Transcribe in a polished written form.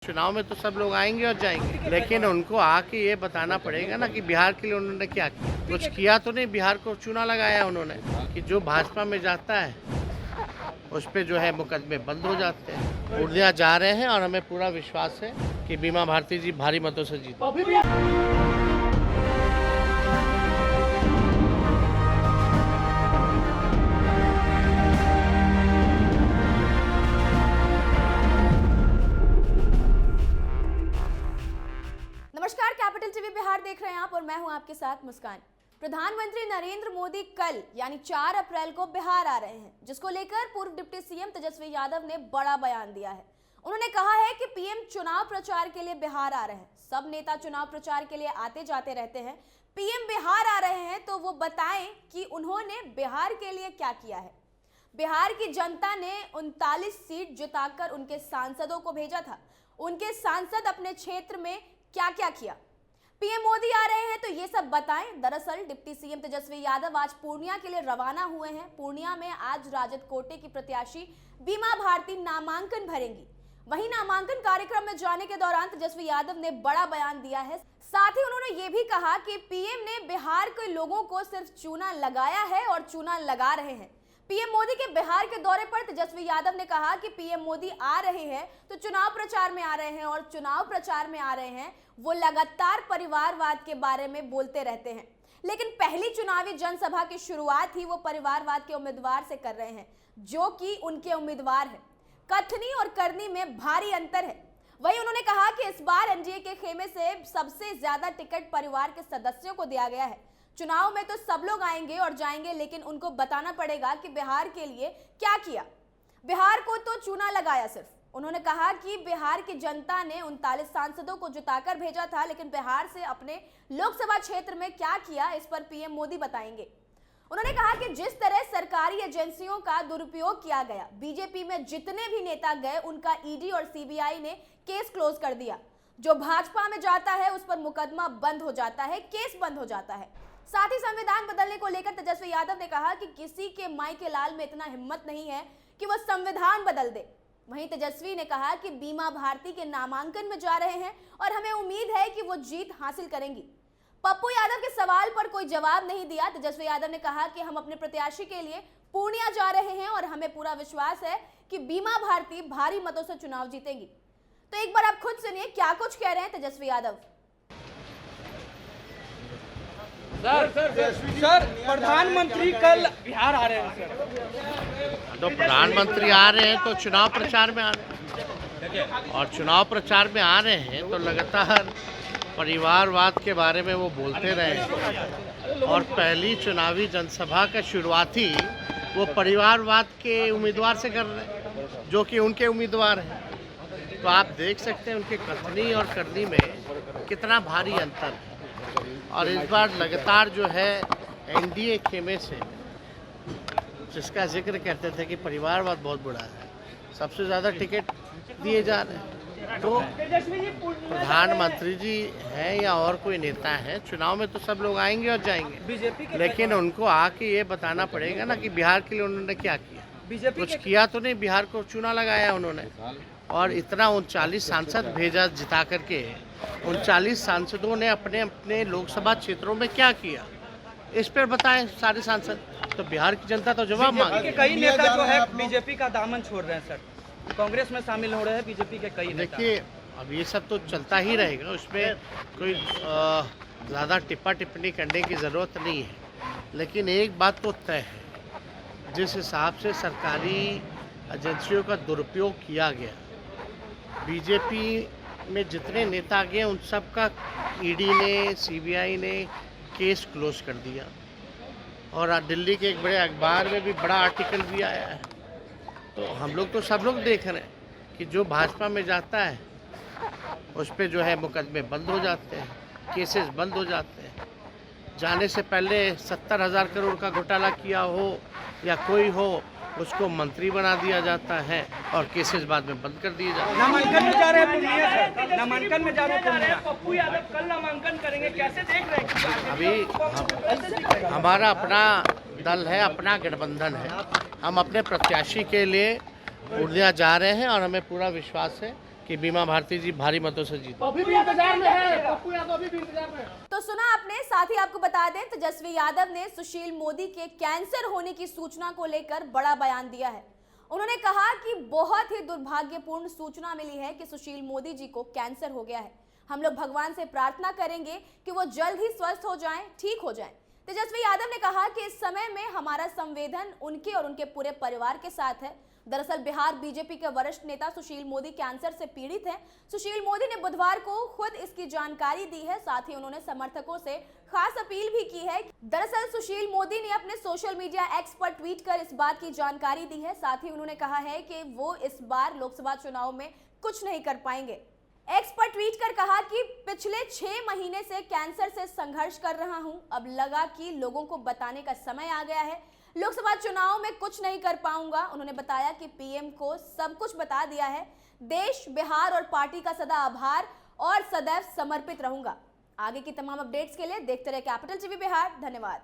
चुनाव में तो सब लोग आएंगे और जाएंगे, लेकिन उनको आके ये बताना पड़ेगा ना कि बिहार के लिए उन्होंने क्या किया। कुछ किया तो नहीं, बिहार को चूना लगाया उन्होंने कि जो भाजपा में जाता है उस पे जो है मुकदमे बंद हो जाते हैं। पूर्णिया जा रहे हैं और हमें पूरा विश्वास है कि बीमा भारती जी भारी मतों से जीत। नमस्कार, कैपिटल टीवी बिहार देख रहे हैं आप और मैं हूं आपके साथ मुस्कान। प्रधानमंत्री नरेंद्र मोदी कल यानी 4 अप्रैल को बिहार आ रहे हैं, जिसको लेकर पूर्व डिप्टी सीएम तेजस्वी यादव ने बड़ा बयान दिया है। उन्होंने कहा है कि पीएम चुनाव प्रचार के लिए बिहार आ रहे हैं। सब नेता चुनाव प्रचार के लिए आते जाते रहते हैं, पीएम बिहार आ रहे हैं तो वो बताएं कि उन्होंने बिहार के लिए क्या किया है। बिहार की जनता ने 39 सीट जिताकर उनके सांसदों को भेजा था। उनके सांसद अपने क्षेत्र में क्या क्या किया, पीएम मोदी आ रहे हैं तो ये सब बताएं। दरअसल डिप्टी सीएम तेजस्वी यादव आज पूर्णिया के लिए रवाना हुए हैं। पूर्णिया में आज राजद कोटे की प्रत्याशी बीमा भारती नामांकन भरेंगी। वहीं नामांकन कार्यक्रम में जाने के दौरान तेजस्वी यादव ने बड़ा बयान दिया है। साथ ही उन्होंने ये भी कहा कि पीएम ने बिहार के लोगों को सिर्फ चूना लगाया है और चूना लगा रहे हैं। पीएम मोदी के बिहार के दौरे पर तेजस्वी यादव ने कहा कि पीएम मोदी आ रहे हैं तो चुनाव प्रचार में आ रहे हैं, और चुनाव प्रचार में आ रहे हैं वो लगातार परिवारवाद के बारे में बोलते रहते हैं, लेकिन पहली चुनावी जनसभा की शुरुआत ही वो परिवारवाद के उम्मीदवार से कर रहे हैं, जो कि उनके उम्मीदवार है। कथनी और करनी में भारी अंतर है। वहीं उन्होंने कहा कि इस बार एनडीए के खेमे से सबसे ज्यादा टिकट परिवार के सदस्यों को दिया गया है। चुनाव में तो सब लोग आएंगे और जाएंगे, लेकिन उनको बताना पड़ेगा कि बिहार के लिए क्या किया। बिहार को तो चूना लगाया सिर्फ। उन्होंने कहा कि बिहार की जनता ने 39 सांसदों को जिताकर भेजा था, लेकिन बिहार से अपने लोकसभा क्षेत्र में क्या किया इस पर पीएम मोदी बताएंगे। उन्होंने कहा कि जिस तरह सरकारी एजेंसियों का दुरुपयोग किया गया, बीजेपी में जितने भी नेता गए उनका ईडी और सीबीआई ने केस क्लोज कर दिया। जो भाजपा में जाता है उस पर मुकदमा बंद हो जाता है, केस बंद हो जाता है। साथ ही संविधान बदलने को लेकर तेजस्वी यादव ने कहा कि किसी के माई के लाल में इतना हिम्मत नहीं है कि वो संविधान बदल दे। वहीं तेजस्वी ने कहा कि बीमा भारती के नामांकन में जा रहे हैं और हमें उम्मीद है कि वो जीत हासिल करेंगी। पप्पू यादव के सवाल पर कोई जवाब नहीं दिया। तेजस्वी यादव ने कहा कि हम अपने प्रत्याशी के लिए पूर्णिया जा रहे हैं और हमें पूरा विश्वास है कि बीमा भारती भारी मतों से चुनाव जीतेंगी। तो एक बार आप खुद सुनिए क्या कुछ कह रहे हैं तेजस्वी यादव। सर प्रधानमंत्री कल बिहार आ रहे हैं सर। तो प्रधानमंत्री आ रहे हैं तो चुनाव प्रचार में आ रहे हैं, और चुनाव प्रचार में आ रहे हैं तो लगातार परिवारवाद के बारे में वो बोलते रहे हैं। और पहली चुनावी जनसभा का शुरुआत ही वो परिवारवाद के उम्मीदवार से कर रहे हैं, जो कि उनके उम्मीदवार हैं। तो आप देख सकते हैं उनके कथनी और करनी में कितना भारी अंतर है। और इस बार लगातार जो है एनडीए खेमे से, जिसका जिक्र करते थे कि परिवारवाद बहुत बड़ा है, सबसे ज़्यादा टिकट दिए जा रहे हैं। तो प्रधानमंत्री जी हैं या और कोई नेता है, चुनाव में तो सब लोग आएंगे और जाएंगे, लेकिन उनको आके ये बताना पड़ेगा ना कि बिहार के लिए उन्होंने क्या किया। कुछ किया तो नहीं, बिहार को चूना लगाया उन्होंने, और इतना 39 सांसद भेजा जिता करके। 39 सांसदों ने अपने अपने लोकसभा क्षेत्रों में क्या किया इस पर बताएं सारे सांसद। तो बिहार की जनता तो जवाब मांगे। कई नेता जो है बीजेपी का दामन छोड़ रहे हैं सर, कांग्रेस में शामिल हो रहे हैं बीजेपी के कई नेता। देखिए, अब ये सब तो चलता ही रहेगा, उसमें कोई ज़्यादा टिप्पा टिप्पणी करने की ज़रूरत नहीं है। लेकिन एक बात तो तय है, जिस हिसाब से सरकारी एजेंसियों का दुरुपयोग किया गया, बीजेपी में जितने नेता गए उन सब का ईडी ने, सीबीआई ने केस क्लोज कर दिया। और दिल्ली के एक बड़े अखबार में भी बड़ा आर्टिकल भी आया है। तो हम लोग तो सब लोग देख रहे हैं कि जो भाजपा में जाता है उस पे जो है मुकदमे बंद हो जाते हैं, केसेस बंद हो जाते हैं। जाने से पहले 70,000 करोड़ का घोटाला किया हो या कोई हो, उसको मंत्री बना दिया जाता है और केसेस बाद में बंद कर दिए जाते हैं। नामांकन में जा रहे हैं पूर्णिया सर, नामांकन में जा रहे हैं पूर्णिया। पप्पू यादव कल नामांकन करेंगे, कैसे देख रहे हैं? अभी हमारा अपना दल है, अपना गठबंधन है। हम अपने प्रत्याशी के लिए पूर्णिया जा रहे हैं और हमें पूरा विश्वास है कि बीमा भारती जी भारी मतों से जीते। अभी भी इंतजार में है, पप्पू यादव अभी भी इंतजार में है। तो सुना आपने, साथ ही आपको बता दें तेजस्वी यादव ने सुशील मोदी के कैंसर होने की सूचना को लेकर बड़ा बयान दिया है। उन्होंने कहा कि बहुत ही दुर्भाग्यपूर्ण सूचना मिली है कि सुशील मोदी जी को कैंसर हो गया है। हम लोग भगवान से प्रार्थना करेंगे कि वो जल्द ही स्वस्थ हो जाएं, ठीक हो जाएं। तेजस्वी यादव ने कहा कि इस समय में हमारा संवेदन उनके और उनके पूरे परिवार के साथ है। दरअसल बिहार बीजेपी के वरिष्ठ नेता सुशील मोदी कैंसर से पीड़ित हैं। सुशील मोदी ने बुधवार को खुद इसकी जानकारी दी है। साथ ही उन्होंने समर्थकों से खास अपील भी की है। दरअसल सुशील मोदी ने अपने सोशल मीडिया एक्स पर ट्वीट कर इस बात की जानकारी दी है। साथ ही उन्होंने कहा है कि वो इस बार लोकसभा चुनाव में कुछ नहीं कर पाएंगे। एक्स पर ट्वीट कर कहा कि पिछले 6 महीने से कैंसर से संघर्ष कर रहा हूं। अब लगा कि लोगों को बताने का समय आ गया है। लोकसभा चुनाव में कुछ नहीं कर पाऊंगा। उन्होंने बताया कि पीएम को सब कुछ बता दिया है। देश, बिहार और पार्टी का सदा आभार और सदैव समर्पित रहूंगा। आगे की तमाम अपडेट्स के लिए देखते रहे कैपिटल टीवी बिहार। धन्यवाद।